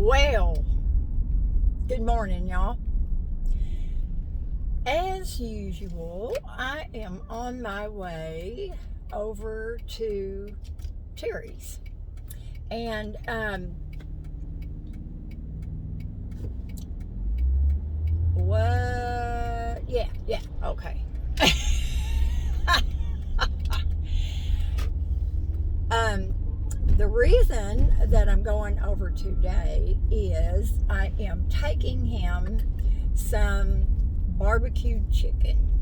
Well, good morning, y'all. As usual, I am on my way over to Terry's. And, what? Yeah, okay. The reason that I'm going over today is I am taking him some barbecued chicken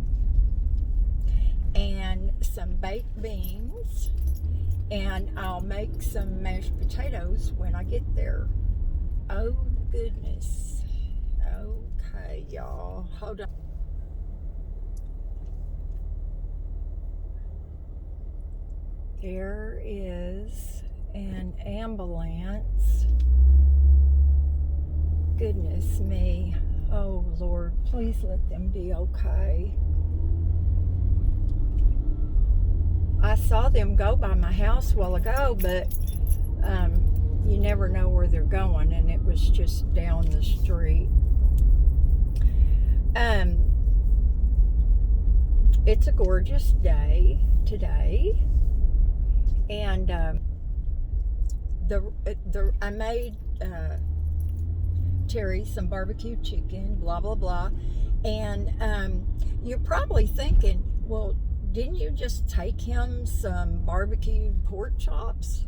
and some baked beans, and I'll make some mashed potatoes when I get there. Oh goodness. Okay, y'all, hold on. There is an ambulance. Goodness me. Oh Lord, please let them be okay. I saw them go by my house a while ago, but you never know where they're going, and it was just down the street. It's a gorgeous day today, and I made Terry some barbecue chicken, blah blah blah, and you're probably thinking, well, didn't you just take him some barbecued pork chops?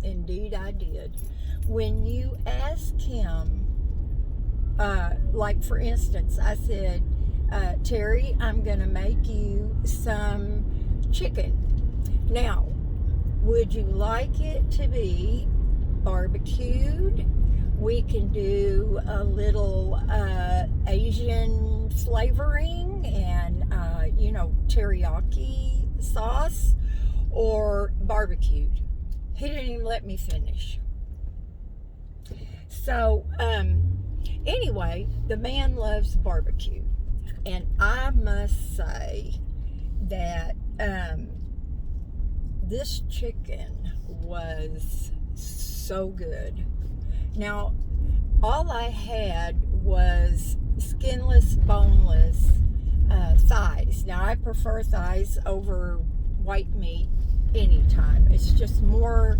Indeed I did. When you ask him, like for instance, I said, Terry, I'm gonna make you some chicken. Now, would you like it to be barbecued? We can do a little Asian flavoring and teriyaki sauce, or barbecued. He didn't even let me finish. So anyway, the man loves barbecue, and I must say that this chicken was so good. Now, all I had was skinless, boneless thighs. Now, I prefer thighs over white meat anytime. It's just more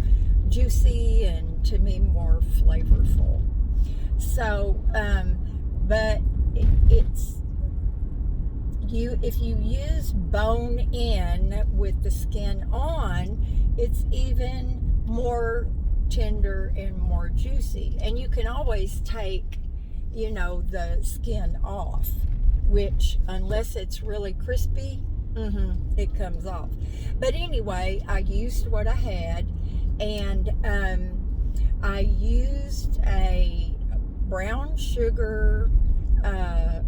juicy and, to me, more flavorful. So, but it's if you use bone in with the skin on, it's even more tender and more juicy. And you can always take, the skin off, which, unless it's really crispy, it comes off. But anyway, I used what I had, and I used a brown sugar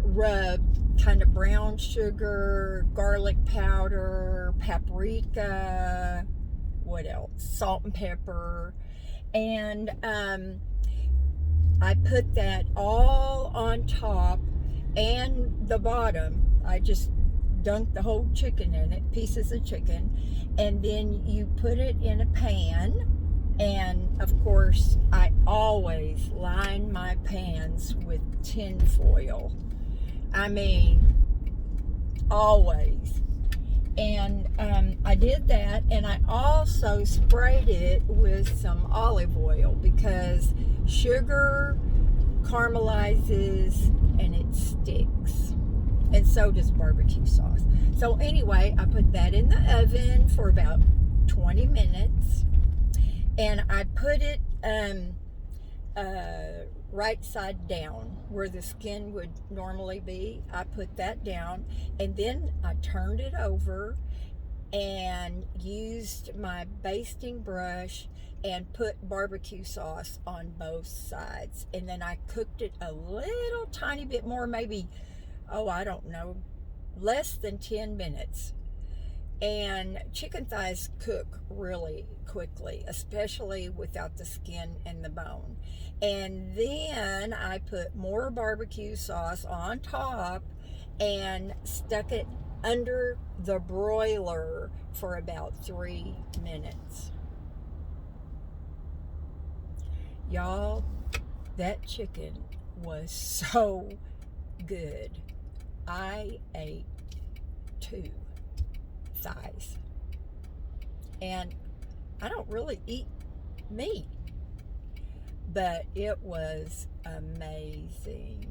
rub, kind of brown sugar, garlic powder, paprika, what else? Salt and pepper. And I put that all on top and the bottom. I just dunked the whole chicken in it, pieces of chicken, and then you put it in a pan. And of course, I always line my pans with tin foil. I mean, always. And I did that, and I also sprayed it with some olive oil, because sugar caramelizes and it sticks, and so does barbecue sauce. So anyway, I put that in the oven for about 20 minutes, and I put it right side down where the skin would normally be. I put that down, and then I turned it over and used my basting brush and put barbecue sauce on both sides. And then I cooked it a little tiny bit more, maybe, I don't know, less than 10 minutes. And chicken thighs cook really quickly, especially without the skin and the bone. And then I put more barbecue sauce on top and stuck it under the broiler for about 3 minutes. Y'all, That chicken was so good. I ate 2 thighs. And I don't really eat meat, but it was amazing.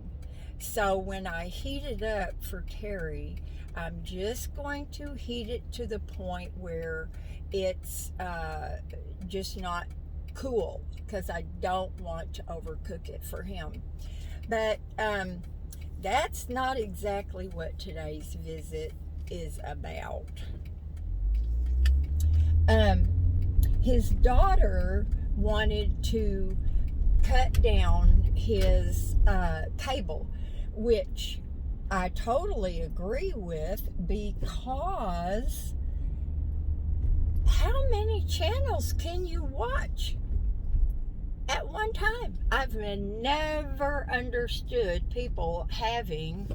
So when I heat it up for Terry, I'm just going to heat it to the point where it's just not cool, because I don't want to overcook it for him. But that's not exactly what today's visit is about. His daughter wanted to cut down his cable, which I totally agree with, because how many channels can you watch at one time? I've never understood people having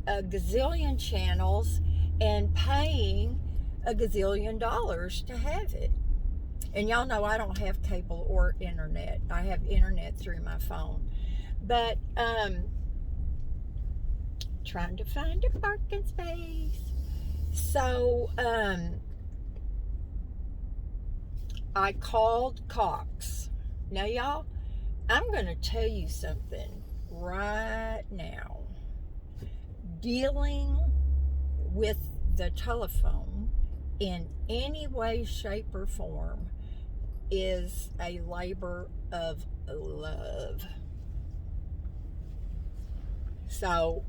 a gazillion channels and paying a gazillion dollars to have it. And y'all know I don't have cable or internet. I have internet through my phone. But trying to find a parking space. So I called Cox. Now y'all, I'm going to tell you something right now. Dealing with the telephone in any way, shape, or form is a labor of love. So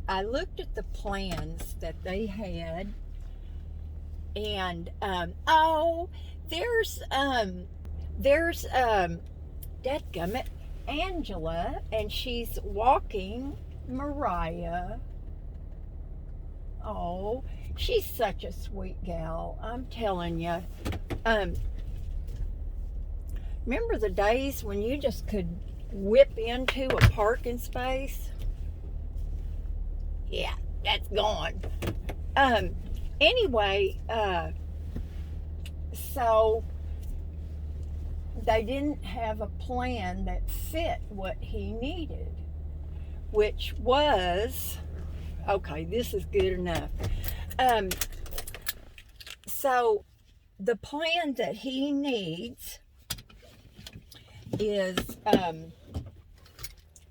I looked at the plans that they had, and there's dadgummit, Angela, and she's walking Mariah. Oh, she's such a sweet gal, I'm telling you. Remember the days when you just could whip into a parking space? Yeah, that's gone. Anyway, so they didn't have a plan that fit what he needed, which was, okay, this is good enough. So the plan that he needs is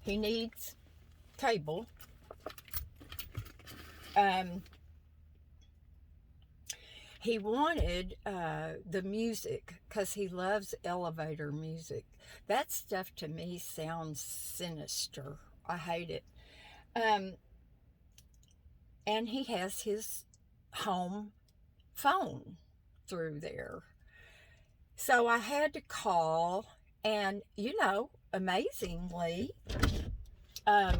he needs cable. He wanted the music, because he loves elevator music. That stuff to me sounds sinister. I hate it. And he has his home phone through there. So I had to call, and amazingly, I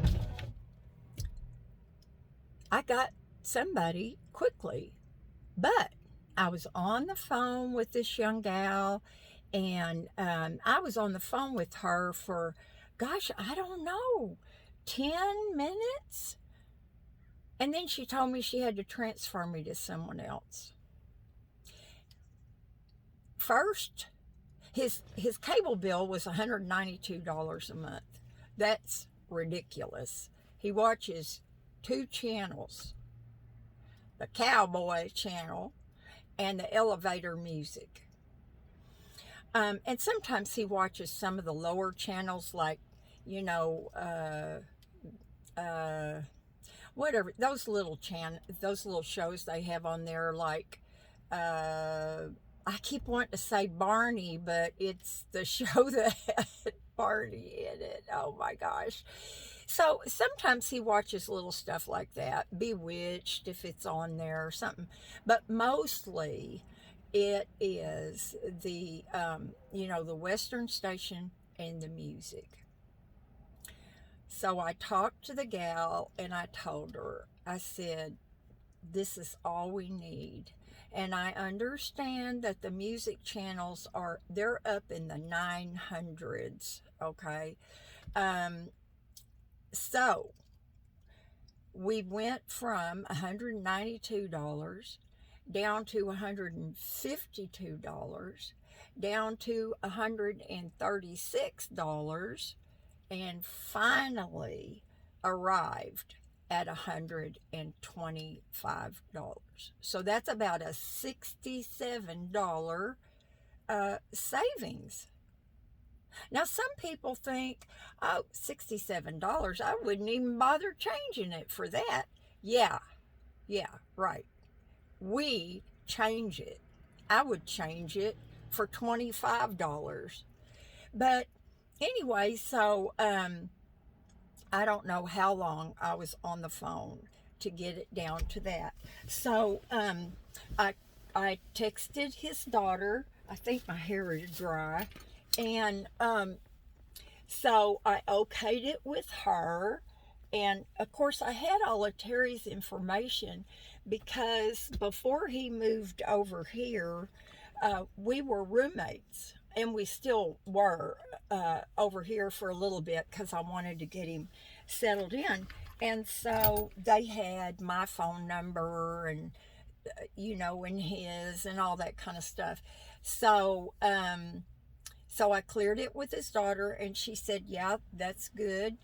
got somebody quickly. But I was on the phone with this young gal, and I was on the phone with her for, gosh, I don't know, 10 minutes. And then she told me she had to transfer me to someone else. First, his cable bill was $192 a month. That's ridiculous. He watches 2 channels, the Cowboy channel and the elevator music. And sometimes he watches some of the lower channels, like, whatever, those little shows they have on there, like, I keep wanting to say Barney, but it's the show that had Barney in it. Oh my gosh. So sometimes he watches little stuff like that, Bewitched, if it's on there or something. But mostly it is the Western station and the music. So I talked to the gal, and I told her, I said, this is all we need. And I understand that the music channels they're up in the 900s, okay? So we went from $192 down to $152, down to $136, and finally arrived at $125. So that's about a $67 savings. Now, some people think, oh, $67, I wouldn't even bother changing it for that. Yeah, right. We change it. I would change it for $25. But anyway, so I don't know how long I was on the phone to get it down to that. So I I texted his daughter. I think my hair is dry, and so I okayed it with her. And of course, I had all of Terry's information because before he moved over here, we were roommates, and we still were over here for a little bit because I wanted to get him settled in. And so they had my phone number and, and his and all that kind of stuff. So, so I cleared it with his daughter, and she said, "Yeah, that's good."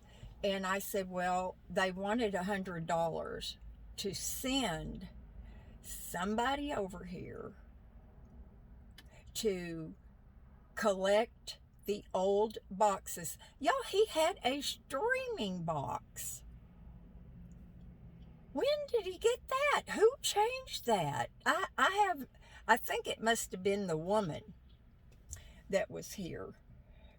And I said, "Well, they wanted $100 to send somebody over here to collect the old boxes." Y'all, he had a streaming box. When did he get that? Who changed that? I think it must have been the woman that was here,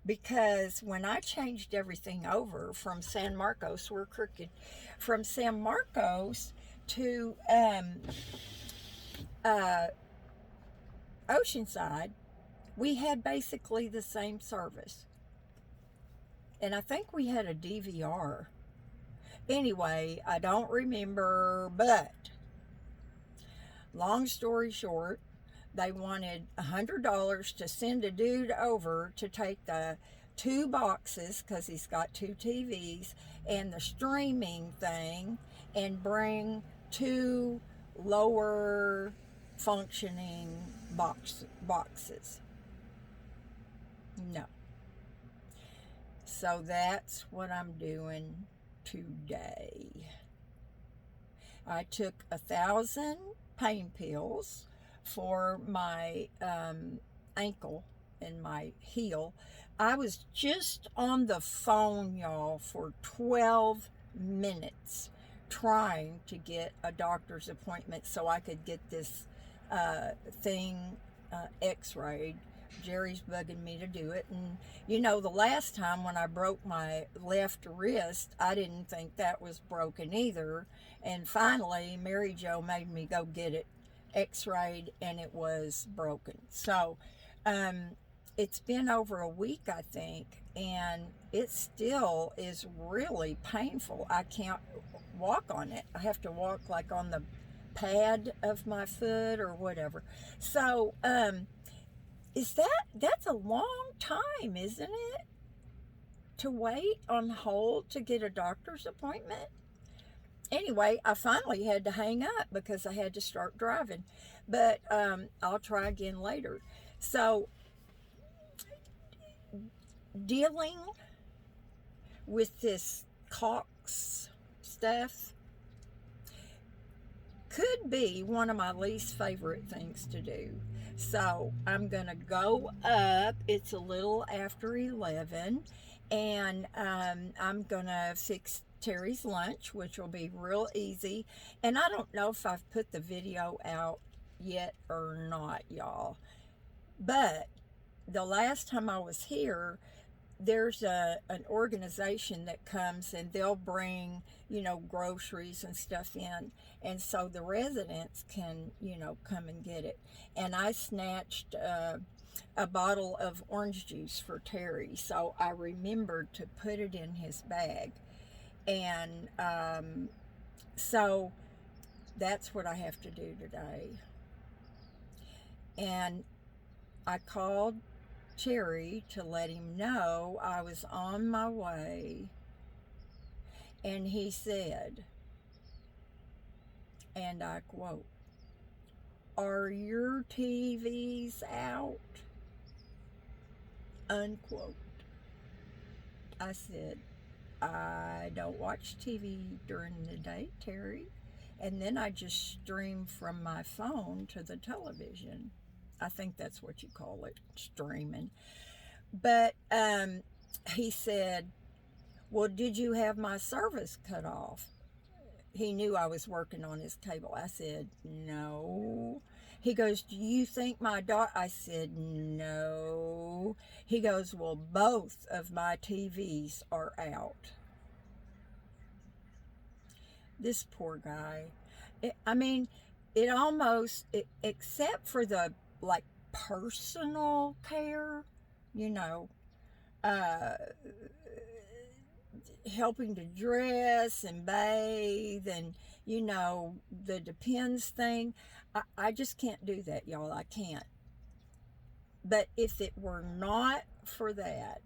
because when I changed everything over from San Marcos, we're crooked, from San Marcos to Oceanside, we had basically the same service. And I think we had a DVR. Anyway, I don't remember, but long story short, they wanted $100 to send a dude over to take the two boxes, because he's got two TVs, and the streaming thing, and bring two lower functioning boxes. No. So that's what I'm doing today. I took 1,000 pain pills for my ankle and my heel. I was just on the phone, y'all, for 12 minutes trying to get a doctor's appointment so I could get this thing x-rayed. Jerry's bugging me to do it. And the last time when I broke my left wrist, I didn't think that was broken either. And finally, Mary Jo made me go get it x-rayed, and it was broken. So it's been over a week, I think, and it still is really painful. I can't walk on it. I have to walk like on the pad of my foot or whatever. So that's a long time, isn't it, to wait on hold to get a doctor's appointment? Anyway, I finally had to hang up because I had to start driving, but I'll try again later. So dealing with this Cox stuff could be one of my least favorite things to do. So I'm going to go up. It's a little after 11, and I'm going to fix Terry's lunch, which will be real easy. And I don't know if I've put the video out yet or not, y'all. But the last time I was here, there's an organization that comes, and they'll bring groceries and stuff in, and so the residents can come and get it. And I snatched a bottle of orange juice for Terry, so I remembered to put it in his bag. And so that's what I have to do today. And I called Terry to let him know I was on my way, and he said, and I quote, "Are your TVs out?" Unquote. I said, I don't watch TV during the day, Terry. And then I just stream from my phone to the television. I think that's what you call it, streaming. But he said, well, did you have my service cut off? He knew I was working on his cable. I said, no. He goes, do you think my daughter? I said, no. He goes, well, both of my TVs are out. This poor guy. I mean, it almost, except for the like personal care, you know, uh, helping to dress and bathe and, you know, the depends thing. I just can't do that, y'all. I can't. But if it were not for that,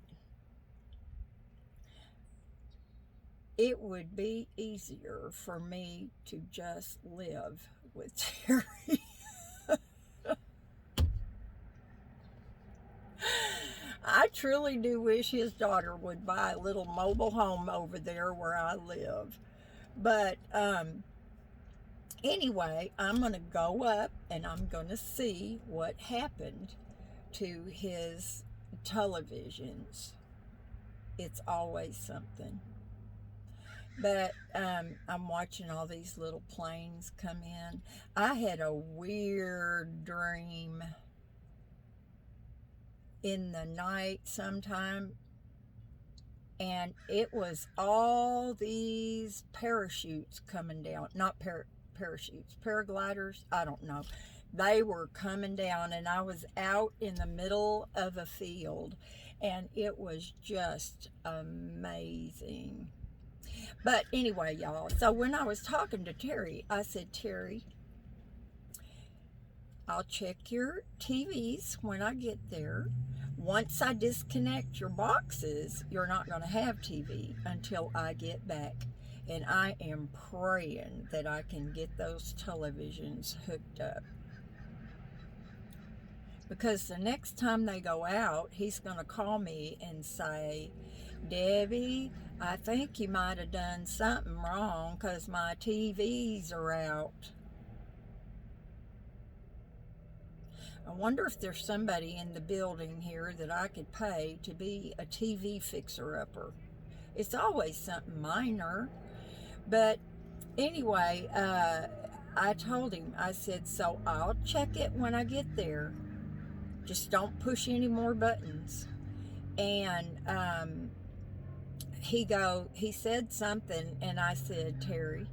it would be easier for me to just live with Terry. I truly do wish his daughter would buy a little mobile home over there where I live. But anyway, I'm going to go up and I'm going to see what happened to his televisions. It's always something. But I'm watching all these little planes come in. I had a weird dream in the night sometime, and it was all these parachutes coming down. Not parachutes, paragliders, I don't know. They were coming down, and I was out in the middle of a field, and it was just amazing. But anyway, y'all, so when I was talking to Terry, I said, Terry, I'll check your TVs when I get there. Once I disconnect your boxes, you're not going to have TV until I get back. And I am praying that I can get those televisions hooked up. Because the next time they go out, he's going to call me and say, Debbie, I think you might have done something wrong because my TVs are out. I wonder if there's somebody in the building here that I could pay to be a TV fixer-upper. It's always something minor. But anyway, I told him, I said, so I'll check it when I get there. Just don't push any more buttons. And he said something, and I said, Terry,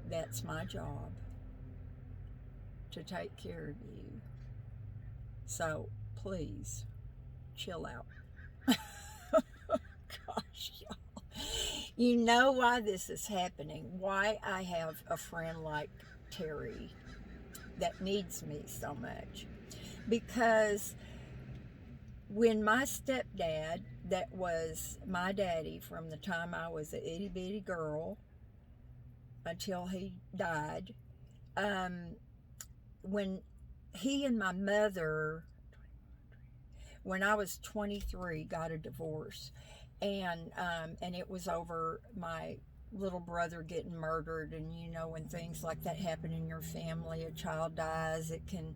that's my job, to take care of you. So please chill out. Gosh, y'all. You know why this is happening, why I have a friend like Terry that needs me so much. Because when my stepdad, that was my daddy from the time I was a itty bitty girl until he died, when he and my mother, when I was 23, got a divorce, and it was over my little brother getting murdered. And you know, when things like that happen in your family, a child dies, it can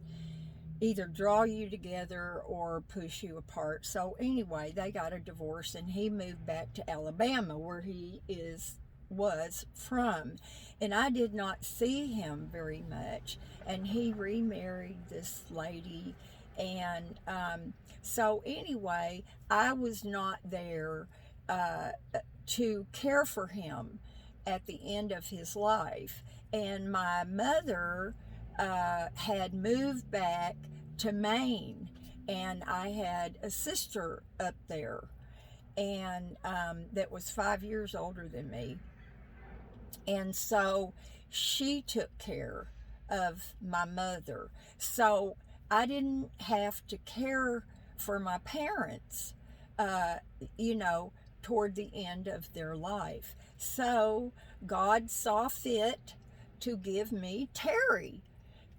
either draw you together or push you apart. So anyway, they got a divorce, and he moved back to Alabama, where he was from, and I did not see him very much. And he remarried this lady, and so anyway, I was not there to care for him at the end of his life. And my mother had moved back to Maine, and I had a sister up there, and that was 5 years older than me. And so she took care of my mother. So I didn't have to care for my parents, you know, toward the end of their life. So God saw fit to give me Terry.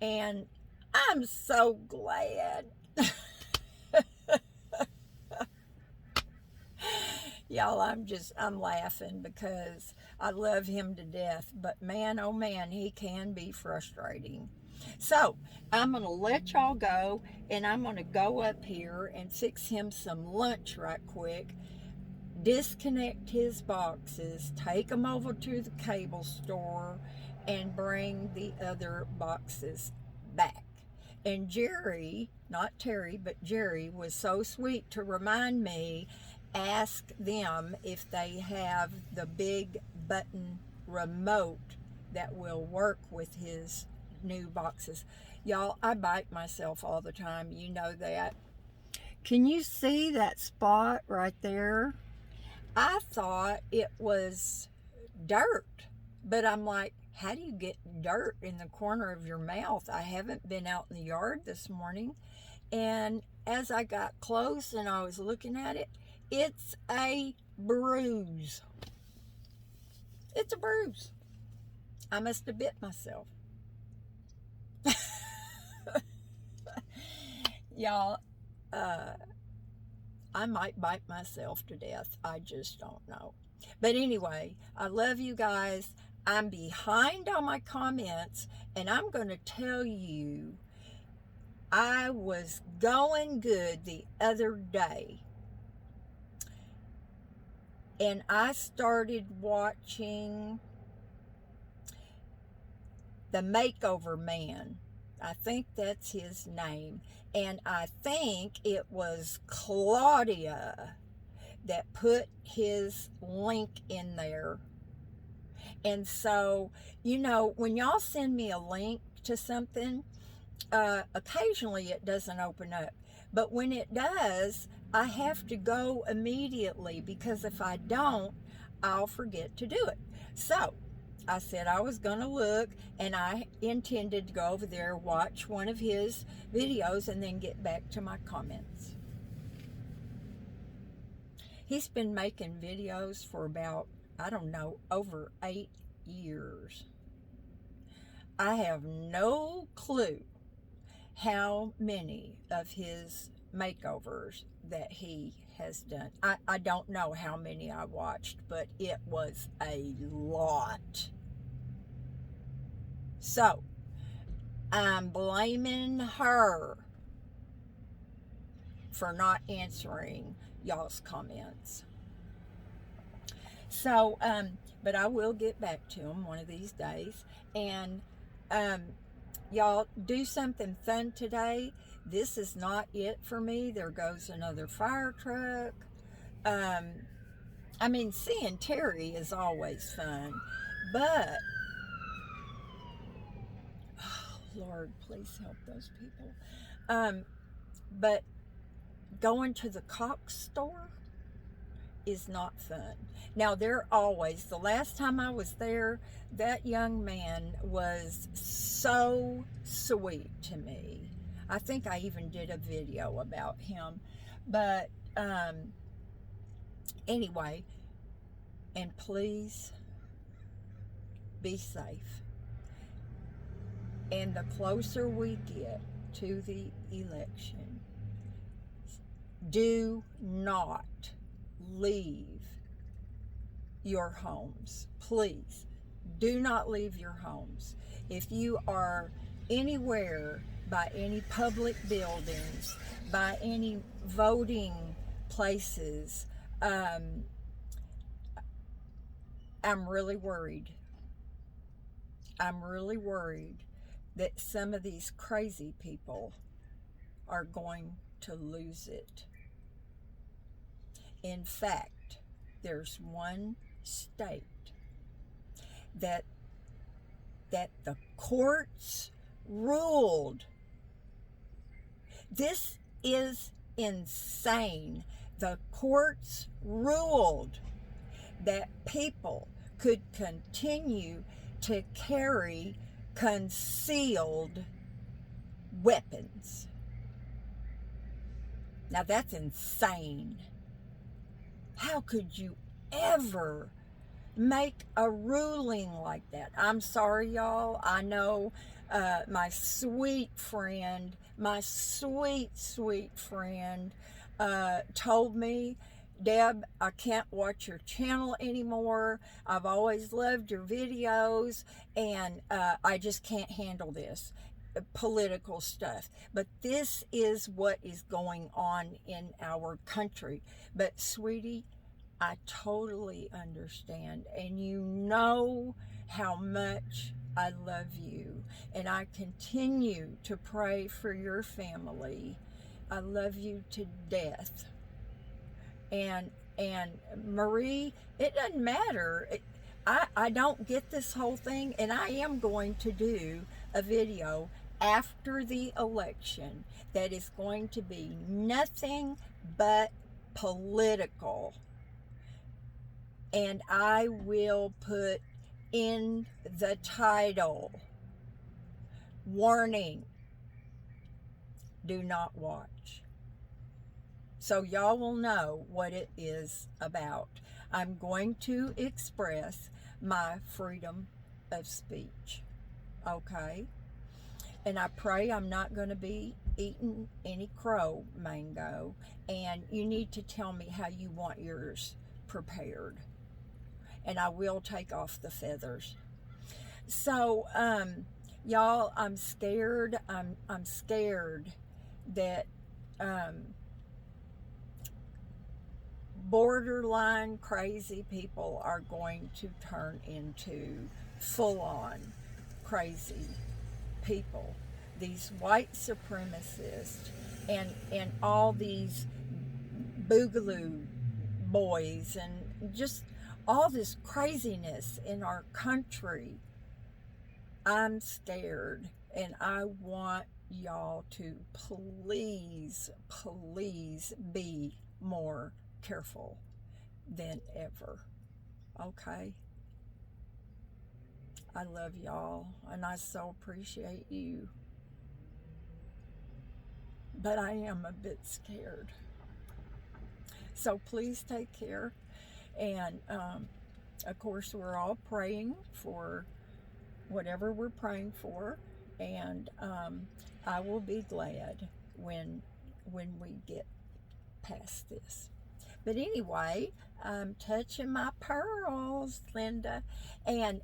And I'm so glad. Y'all, I'm laughing because I love him to death, but man, oh man, he can be frustrating. So I'm going to let y'all go, and I'm going to go up here and fix him some lunch right quick, disconnect his boxes, take them over to the cable store, and bring the other boxes back. And Jerry, not Terry, but Jerry, was so sweet to remind me, ask them if they have the big button remote that will work with his new boxes. Y'all, I bite myself all the time. You know that. Can you see that spot right there? I thought it was dirt, but I'm like, how do you get dirt in the corner of your mouth? I haven't been out in the yard this morning. And as I got close and I was looking at it, it's a bruise. It's a bruise. I must have bit myself. Y'all, I might bite myself to death. I just don't know. But anyway, I love you guys. I'm behind on my comments, and I'm going to tell you, I was going good the other day, and I started watching The Makeover Man. I think that's his name. And I think it was Claudia that put his link in there. And so, you know, when y'all send me a link to something, occasionally it doesn't open up. But when it does, I have to go immediately, because if I don't, I'll forget to do it. So I said I was going to look, and I intended to go over there, watch one of his videos, and then get back to my comments. He's been making videos for about, I don't know, over 8 years. I have no clue how many of his makeovers that he has done. I don't know how many I watched, but it was a lot. So, I'm blaming her for not answering y'all's comments. So, but I will get back to him one of these days. And y'all, do something fun today. This is not it for me. There goes another fire truck. I mean, seeing Terry is always fun, but oh Lord, please help those people. But going to the Cox store is not fun. Now, they're always, the last time I was there, that young man was so sweet to me. I think I even did a video about him. But anyway, and please be safe. And the closer we get to the election, do not leave your homes. Please do not leave your homes. If you are anywhere by any public buildings, by any voting places, I'm really worried. I'm really worried that some of these crazy people are going to lose it. In fact, there's one state that the courts ruled. This is insane. The courts ruled that people could continue to carry concealed weapons. Now that's insane. How could you ever make a ruling like that? I'm sorry, y'all. I know my sweet friend, told me Deb, I can't watch your channel anymore. I've always loved your videos, and I just can't handle this political stuff. But this is what is going on in our country. But, sweetie, I totally understand, and you know how much I love you, and I continue to pray for your family. I love you to death. And Marie, it doesn't matter. I don't get this whole thing, and I am going to do a video after the election that is going to be nothing but political. And I will put in the title, warning, do not watch. So y'all will know what it is about. I'm going to express my freedom of speech, okay? And I pray I'm not going to be eating any crow mango. And you need to tell me how you want yours prepared. And I will take off the feathers. So, y'all, I'm scared. I'm scared that borderline crazy people are going to turn into full-on crazy people. These white supremacists and all these boogaloo boys and just all this craziness in our country. I'm scared, and I want y'all to please be more careful than ever, okay? I love y'all, and I so appreciate you, but I am a bit scared. So please take care, and of course we're all praying for whatever we're praying for, and I will be glad when we get past this. But anyway, I'm touching my pearls, Linda, and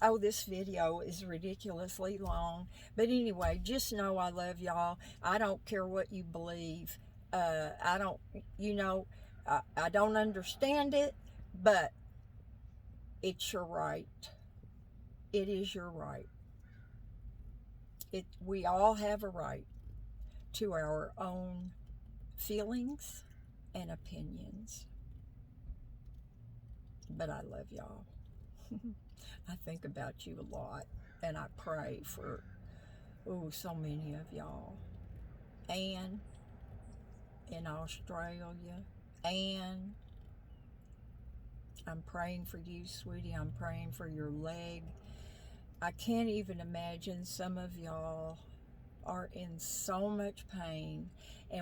oh, this video is ridiculously long. But anyway, just know I love y'all. I don't care what you believe. I don't, I don't understand it, but it's your right. It is your right. We all have a right to our own feelings and opinions. But I love y'all. I think about you a lot, and I pray for so many of y'all. Anne in Australia. Anne, I'm praying for you, sweetie. I'm praying for your leg. I can't even imagine, some of y'all are in so much pain, and